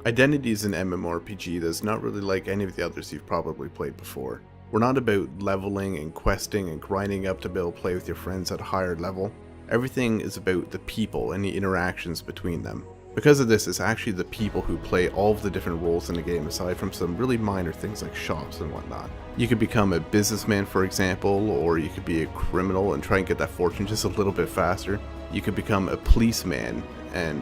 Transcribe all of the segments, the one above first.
Identity is an MMORPG that's not really like any of the others you've probably played before. We're not about leveling and questing and grinding up to be able to play with your friends at a higher level. Everything is about the people and the interactions between them. Because of this, it's actually the people who play all of the different roles in the game aside from some really minor things like shops and whatnot. You could become a businessman, for example, or you could be a criminal and try and get that fortune just a little bit faster. You could become a policeman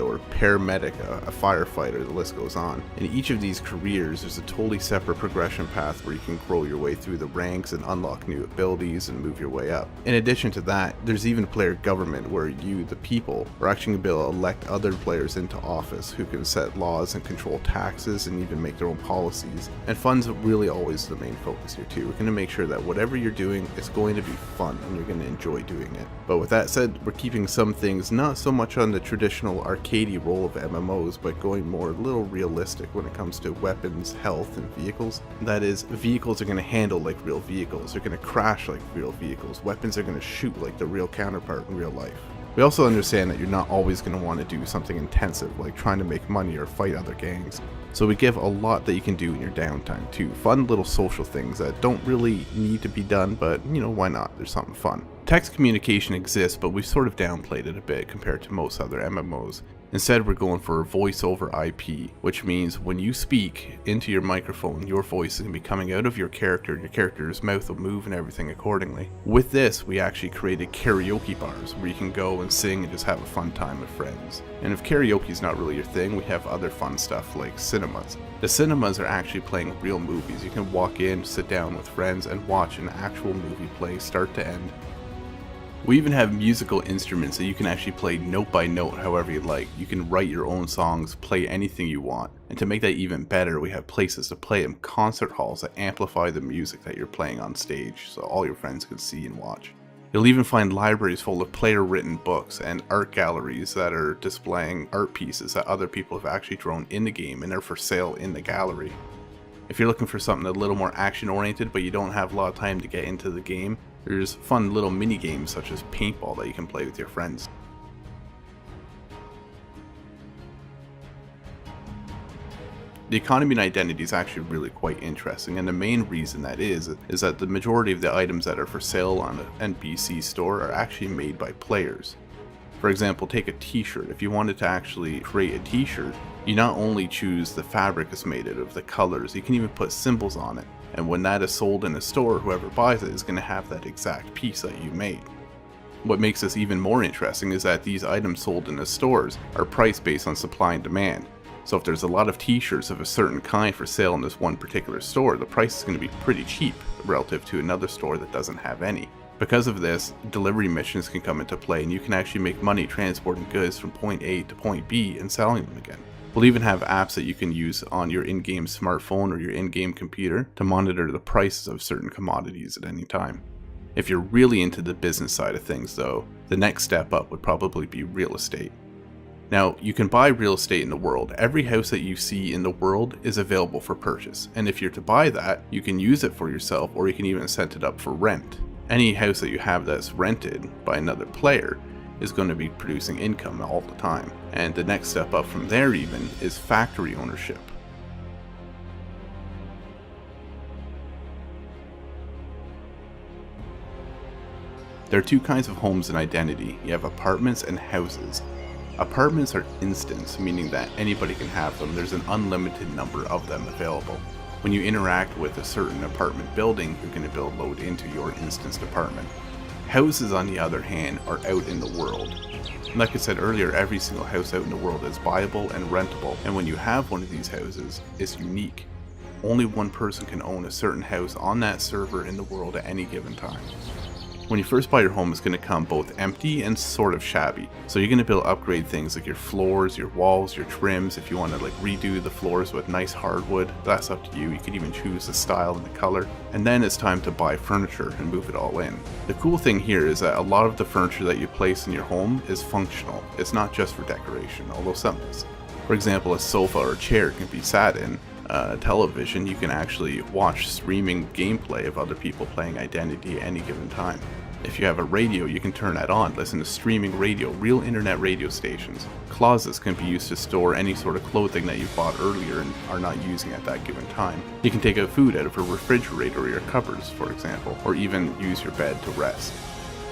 or paramedic, a firefighter, the list goes on. In each of these careers, there's a totally separate progression path where you can grow your way through the ranks and unlock new abilities and move your way up. In addition to that, there's even player government where you, the people, are actually going to be able to elect other players into office who can set laws and control taxes and even make their own policies. And fun's really always the main focus here too. We're going to make sure that whatever you're doing is going to be fun and you're going to enjoy doing it. But with that said, we're keeping some things not so much on the traditional arcadey role of MMOs, but going more a little realistic when it comes to weapons, health, and vehicles. That is, vehicles are going to handle like real vehicles, they're going to crash like real vehicles, weapons are going to shoot like the real counterpart in real life. We also understand that you're not always going to want to do something intensive like trying to make money or fight other gangs. So we give a lot that you can do in your downtime too. Fun little social things that don't really need to be done, but you know, why not? There's something fun. Text communication exists, but we've sort of downplayed it a bit compared to most other MMOs. Instead, we're going for voice over IP, which means when you speak into your microphone, your voice is going to be coming out of your character, and your character's mouth will move and everything accordingly. With this, we actually created karaoke bars where you can go and sing and just have a fun time with friends. And if karaoke is not really your thing, we have other fun stuff like cinemas. The cinemas are actually playing real movies. You can walk in, sit down with friends, and watch an actual movie play start to end. We even have musical instruments that you can actually play note by note however you like. You can write your own songs, play anything you want. And to make that even better, we have places to play them, concert halls that amplify the music that you're playing on stage so all your friends can see and watch. You'll even find libraries full of player-written books and art galleries that are displaying art pieces that other people have actually drawn in the game and are for sale in the gallery. If you're looking for something a little more action-oriented but you don't have a lot of time to get into the game, there's fun little mini games such as paintball that you can play with your friends. The economy and identity is actually really quite interesting, and the main reason that is that the majority of the items that are for sale on an NPC store are actually made by players. For example, take a t-shirt. If you wanted to actually create a t-shirt, you not only choose the fabric it's made out of, the colors, you can even put symbols on it. And when that is sold in a store, whoever buys it is going to have that exact piece that you made. What makes this even more interesting is that these items sold in the stores are priced based on supply and demand. So if there's a lot of t-shirts of a certain kind for sale in this one particular store, the price is going to be pretty cheap relative to another store that doesn't have any. Because of this, delivery missions can come into play and you can actually make money transporting goods from point A to point B and selling them again. We'll even have apps that you can use on your in-game smartphone or your in-game computer to monitor the prices of certain commodities at any time. If you're really into the business side of things though, the next step up would probably be real estate. Now, you can buy real estate in the world. Every house that you see in the world is available for purchase, and if you're to buy that, you can use it for yourself or you can even set it up for rent. Any house that you have that's rented by another player is going to be producing income all the time. And the next step up from there even is factory ownership. There are two kinds of homes in Identity. You have apartments and houses. Apartments are instants, meaning that anybody can have them. There's an unlimited number of them available. When you interact with a certain apartment building, you're going to build load into your instanced apartment. Houses, on the other hand, are out in the world. Like I said earlier, every single house out in the world is buyable and rentable, and when you have one of these houses, it's unique. Only one person can own a certain house on that server in the world at any given time. When you first buy your home, it's going to come both empty and sort of shabby. So you're going to be able to upgrade things like your floors, your walls, your trims. If you want to redo the floors with nice hardwood, that's up to you. You can even choose the style and the color. And then it's time to buy furniture and move it all in. The cool thing here is that a lot of the furniture that you place in your home is functional. It's not just for decoration, although some is. For example, a sofa or a chair can be sat in. Television, you can actually watch streaming gameplay of other people playing Identity at any given time. If you have a radio, you can turn that on, listen to streaming radio, real internet radio stations. Closets can be used to store any sort of clothing that you bought earlier and are not using at that given time. You can take out food out of a refrigerator or your cupboards, for example, or even use your bed to rest.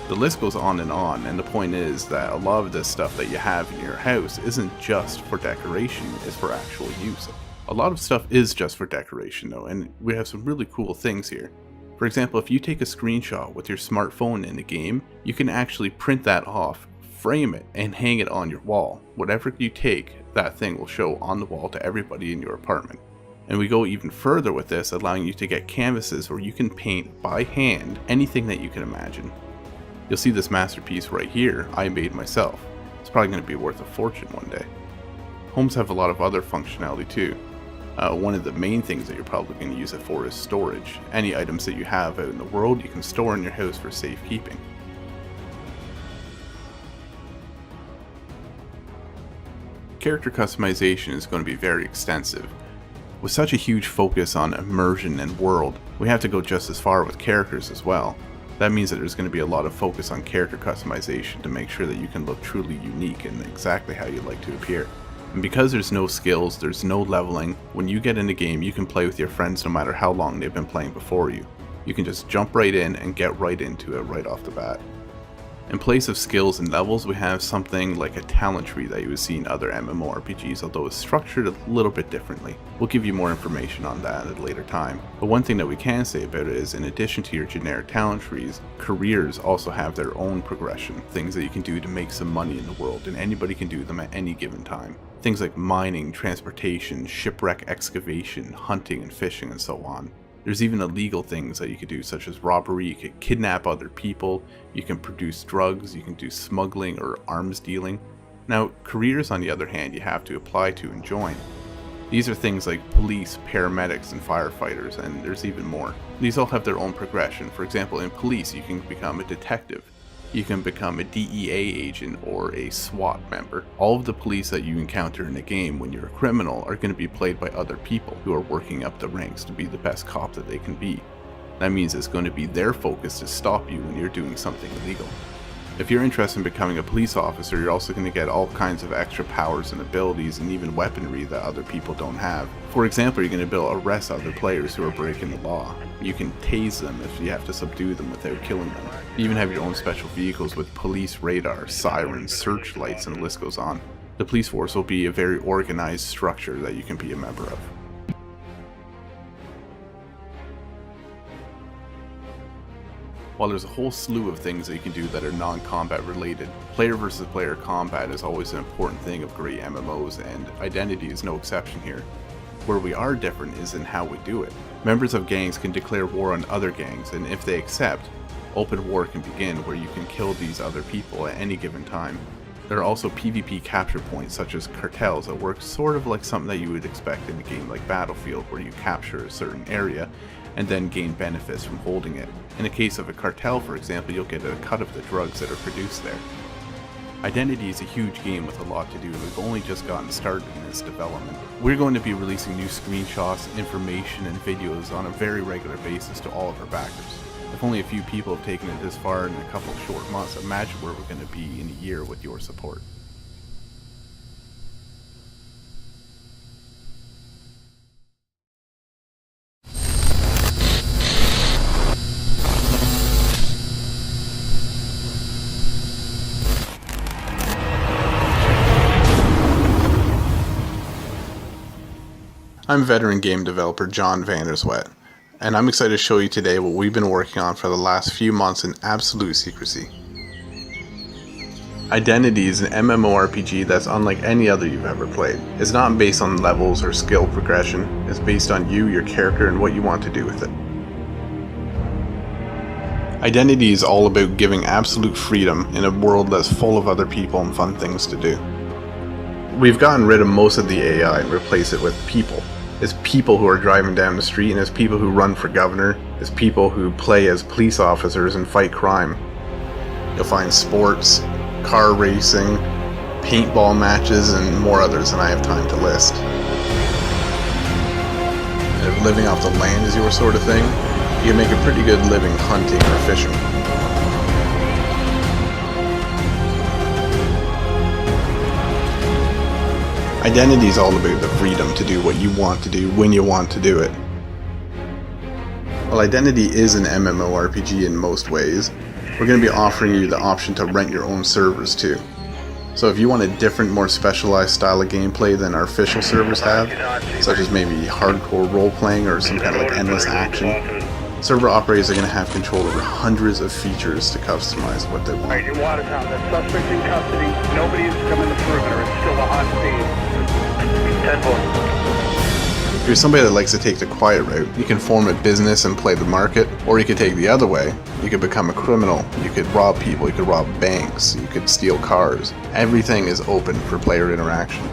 The list goes on, and the point is that a lot of this stuff that you have in your house isn't just for decoration, it's for actual use. A lot of stuff is just for decoration though, and we have some really cool things here. For example, if you take a screenshot with your smartphone in a game, you can actually print that off, frame it, and hang it on your wall. Whatever you take, that thing will show on the wall to everybody in your apartment. And we go even further with this, allowing you to get canvases where you can paint by hand anything that you can imagine. You'll see this masterpiece right here I made myself. It's probably going to be worth a fortune one day. Homes have a lot of other functionality too. One of the main things that you're probably going to use it for is storage. Any items that you have out in the world you can store in your house for safekeeping. Character customization is going to be very extensive. With such a huge focus on immersion and world, we have to go just as far with characters as well. That means that there's going to be a lot of focus on character customization to make sure that you can look truly unique and exactly how you'd like to appear. And because there's no skills, there's no leveling, when you get in the game you can play with your friends no matter how long they've been playing before you. You can just jump right in and get right into it right off the bat. In place of skills and levels, we have something like a talent tree that you would see in other MMORPGs, although it's structured a little bit differently. We'll give you more information on that at a later time. But one thing that we can say about it is, in addition to your generic talent trees, careers also have their own progression, things that you can do to make some money in the world, and anybody can do them at any given time. Things like mining, transportation, shipwreck excavation, hunting and fishing, and so on. There's even illegal things that you could do, such as robbery. You could kidnap other people, you can produce drugs, you can do smuggling or arms dealing. Now, careers on the other hand, you have to apply to and join. These are things like police, paramedics, and firefighters, and there's even more. These all have their own progression. For example, in police, you can become a detective. You can become a DEA agent or a SWAT member. All of the police that you encounter in a game when you're a criminal are going to be played by other people who are working up the ranks to be the best cop that they can be. That means it's going to be their focus to stop you when you're doing something illegal. If you're interested in becoming a police officer, you're also going to get all kinds of extra powers and abilities and even weaponry that other people don't have. For example, you're going to be able to arrest other players who are breaking the law. You can tase them if you have to subdue them without killing them. You even have your own special vehicles with police radar, sirens, searchlights, and the list goes on. The police force will be a very organized structure that you can be a member of. While there's a whole slew of things that you can do that are non-combat related, player versus player combat is always an important thing of great MMOs, and Identity is no exception here. Where we are different is in how we do it. Members of gangs can declare war on other gangs, and if they accept, open war can begin where you can kill these other people at any given time. There are also PvP capture points such as cartels that work sort of like something that you would expect in a game like Battlefield, where you capture a certain area and then gain benefits from holding it. In the case of a cartel, for example, you'll get a cut of the drugs that are produced there. Identity is a huge game with a lot to do, and we've only just gotten started in its development. We're going to be releasing new screenshots, information, and videos on a very regular basis to all of our backers. If only a few people have taken it this far in a couple of short months, imagine where we're going to be in a year with your support. I'm veteran game developer John Vanderswet, and I'm excited to show you today what we've been working on for the last few months in absolute secrecy. Identity is an MMORPG that's unlike any other you've ever played. It's not based on levels or skill progression, it's based on you, your character, and what you want to do with it. Identity is all about giving absolute freedom in a world that's full of other people and fun things to do. We've gotten rid of most of the AI and replaced it with people. It's people who are driving down the street, and it's people who run for governor, it's people who play as police officers and fight crime. You'll find sports, car racing, paintball matches, and more others than I have time to list. And if living off the land is your sort of thing, you can make a pretty good living hunting or fishing. Identity is all about the freedom to do what you want to do when you want to do it. While Identity is an MMORPG in most ways, we're going to be offering you the option to rent your own servers too. So if you want a different, more specialized style of gameplay than our official servers have, such as maybe hardcore role-playing or some kind of like endless action, server operators are going to have control over hundreds of features to customize what they want. Alright, in Watertown, the suspect's in custody. Nobody has come in the perimeter. It's still a hot scene. 10-4. If you're somebody that likes to take the quiet route, you can form a business and play the market, or you could take the other way. You could become a criminal, you could rob people, you could rob banks, you could steal cars. Everything is open for player interaction.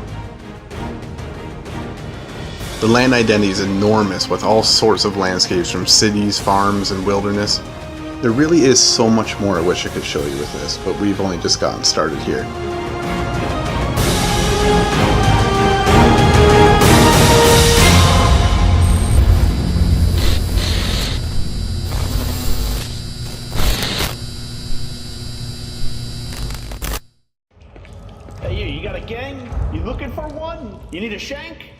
The land identity is enormous with all sorts of landscapes from cities, farms, and wilderness. There really is so much more I wish I could show you with this, but we've only just gotten started here. Hey, you got a gang? You looking for one? You need a shank?